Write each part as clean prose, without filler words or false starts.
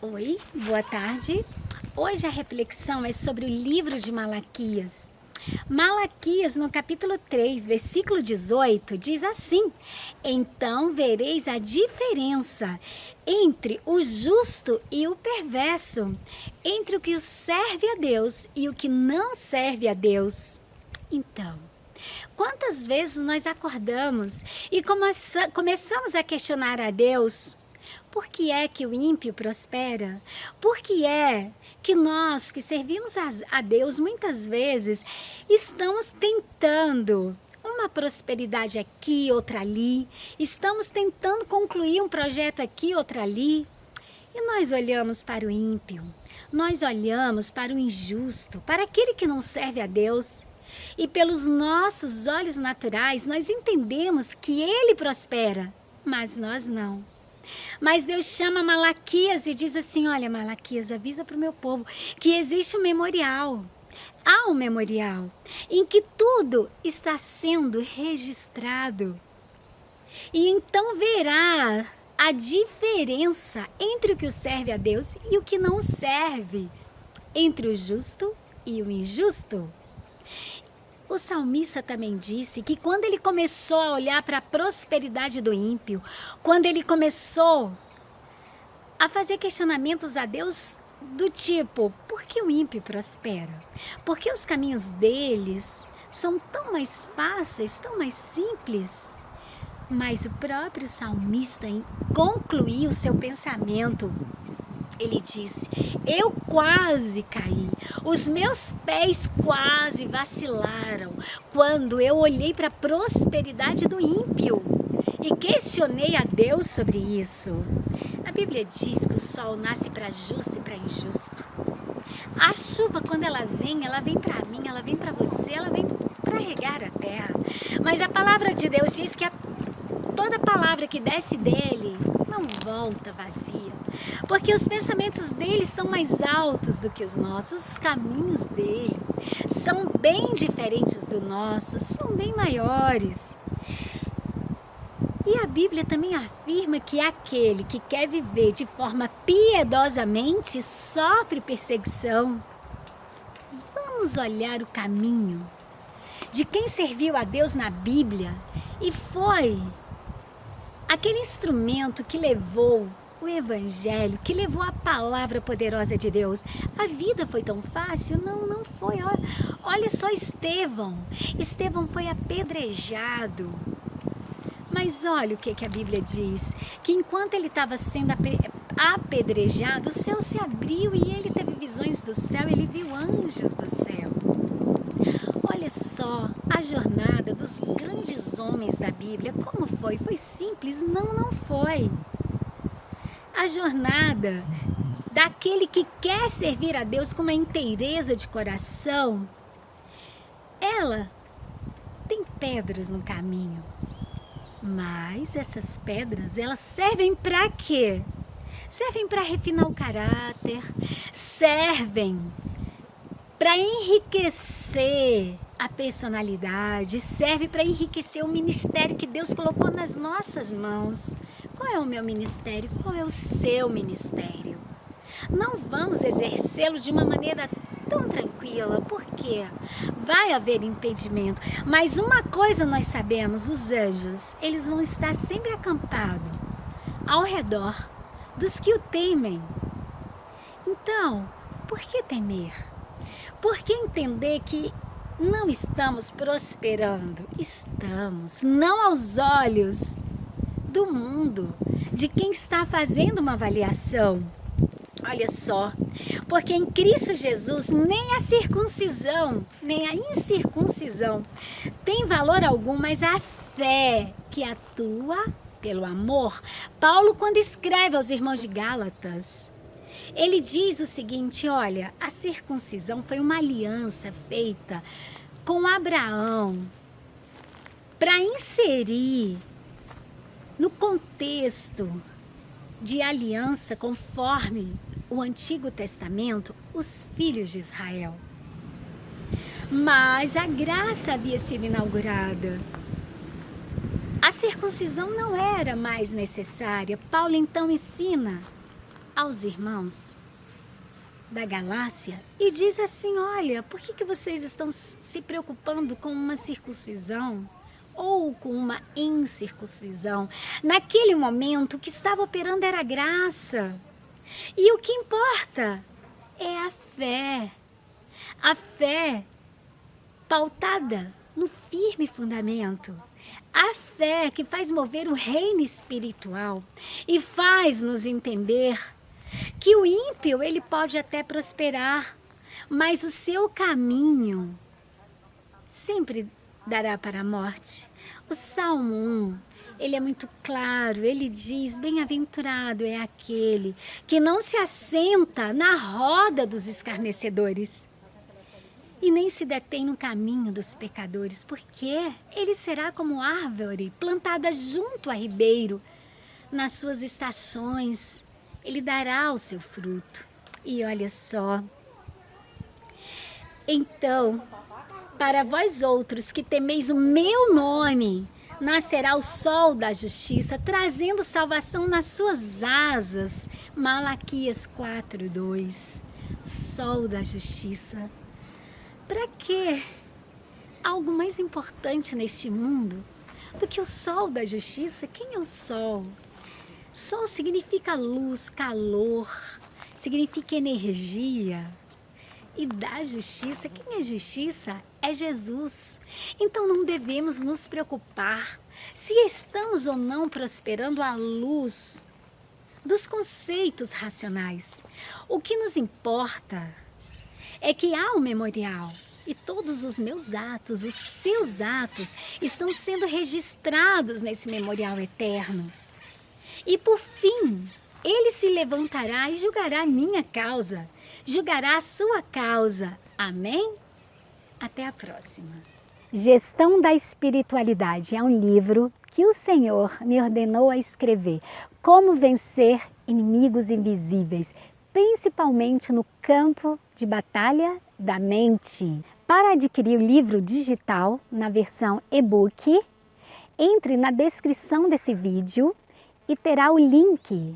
Oi, boa tarde. Hoje a reflexão é sobre o livro de Malaquias. Malaquias, no capítulo 3, versículo 18, diz assim: Então vereis a diferença entre o justo e o perverso, entre o que serve a Deus e o que não serve a Deus. Então, quantas vezes nós acordamos e começamos a questionar a Deus? Por que é que o ímpio prospera? Por que é que nós que servimos a Deus muitas vezes estamos tentando uma prosperidade aqui, outra ali, estamos tentando concluir um projeto aqui, outro ali, e nós olhamos para o ímpio, nós olhamos para o injusto, para aquele que não serve a Deus, e pelos nossos olhos naturais nós entendemos que ele prospera, mas nós não. Mas Deus chama Malaquias e diz assim: olha, Malaquias, avisa para o meu povo que existe um memorial. Há um memorial em que tudo está sendo registrado. E então verá a diferença entre o que serve a Deus e o que não serve, entre o justo e o injusto. O salmista também disse que quando ele começou a olhar para a prosperidade do ímpio, quando ele começou a fazer questionamentos a Deus do tipo: por que o ímpio prospera? Por que os caminhos deles são tão mais fáceis, tão mais simples? Mas o próprio salmista concluiu seu pensamento. Ele disse: eu quase caí, os meus pés quase vacilaram quando eu olhei para a prosperidade do ímpio e questionei a Deus sobre isso. A Bíblia diz que o sol nasce para justo e para injusto. A chuva, quando ela vem para mim, ela vem para você, ela vem para regar a terra. Mas a palavra de Deus diz que toda palavra que desce dele não volta vazia, porque os pensamentos dele são mais altos do que os nossos, os caminhos dele são bem diferentes do nosso, são bem maiores. E a Bíblia também afirma que aquele que quer viver de forma piedosamente sofre perseguição. Vamos olhar o caminho de quem serviu a Deus na Bíblia e foi aquele instrumento que levou o Evangelho, que levou a palavra poderosa de Deus. A vida foi tão fácil? Não, não foi. Olha só Estevão. Estevão foi apedrejado. Mas olha o que a Bíblia diz. Que enquanto ele estava sendo apedrejado, o céu se abriu e ele teve visões do céu, ele viu anjos do céu. Olha só a jornada dos grandes homens da Bíblia. Como foi? Foi simples? Não, não foi. A jornada daquele que quer servir a Deus com uma inteireza de coração, ela tem pedras no caminho. Mas essas pedras, elas servem para quê? Servem para refinar o caráter, servem para enriquecer a personalidade, serve para enriquecer o ministério que Deus colocou nas nossas mãos. Qual é o meu ministério? Qual é o seu ministério? Não vamos exercê-lo de uma maneira tão tranquila, porque vai haver impedimento. Mas uma coisa nós sabemos: os anjos, eles vão estar sempre acampados ao redor dos que o temem. Então, por que temer? Por que entender que não estamos prosperando? Estamos, não aos olhos do mundo, de quem está fazendo uma avaliação. Olha só, porque em Cristo Jesus nem a circuncisão, nem a incircuncisão tem valor algum, mas a fé que atua pelo amor. Paulo, quando escreve aos irmãos de Gálatas, ele diz o seguinte: olha, a circuncisão foi uma aliança feita com Abraão para inserir no contexto de aliança conforme o Antigo Testamento os filhos de Israel. Mas a graça havia sido inaugurada. A circuncisão não era mais necessária. Paulo então ensina aos irmãos da Galácia e diz assim: olha, por que vocês estão se preocupando com uma circuncisão ou com uma incircuncisão? Naquele momento o que estava operando era a graça. E o que importa é a fé. A fé pautada no firme fundamento. A fé que faz mover o reino espiritual e faz nos entender que o ímpio ele pode até prosperar, mas o seu caminho sempre dará para a morte. O Salmo 1, ele é muito claro, ele diz: bem-aventurado é aquele que não se assenta na roda dos escarnecedores e nem se detém no caminho dos pecadores, porque ele será como árvore plantada junto a ribeiro. Nas suas estações, ele dará o seu fruto. E olha só, então, para vós outros que temeis o meu nome, nascerá o sol da justiça, trazendo salvação nas suas asas. Malaquias 4:2. Sol da justiça. Para quê? Algo mais importante neste mundo do que o sol da justiça? Quem é o sol? Sol significa luz, calor, significa energia. E da justiça, quem é justiça? É Jesus. Então não devemos nos preocupar se estamos ou não prosperando à luz dos conceitos racionais. O que nos importa é que há um memorial e todos os meus atos, os seus atos, estão sendo registrados nesse memorial eterno. E por fim, ele se levantará e julgará a minha causa, julgará a sua causa. Amém? Até a próxima. Gestão da Espiritualidade é um livro que o Senhor me ordenou a escrever. Como vencer inimigos invisíveis, principalmente no campo de batalha da mente. Para adquirir o livro digital na versão e-book, entre na descrição desse vídeo e terá o link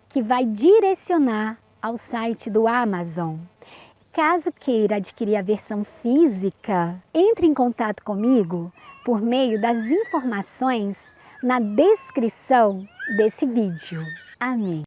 que vai direcionar ao site do Amazon. Caso queira adquirir a versão física, entre em contato comigo por meio das informações na descrição desse vídeo. Amém.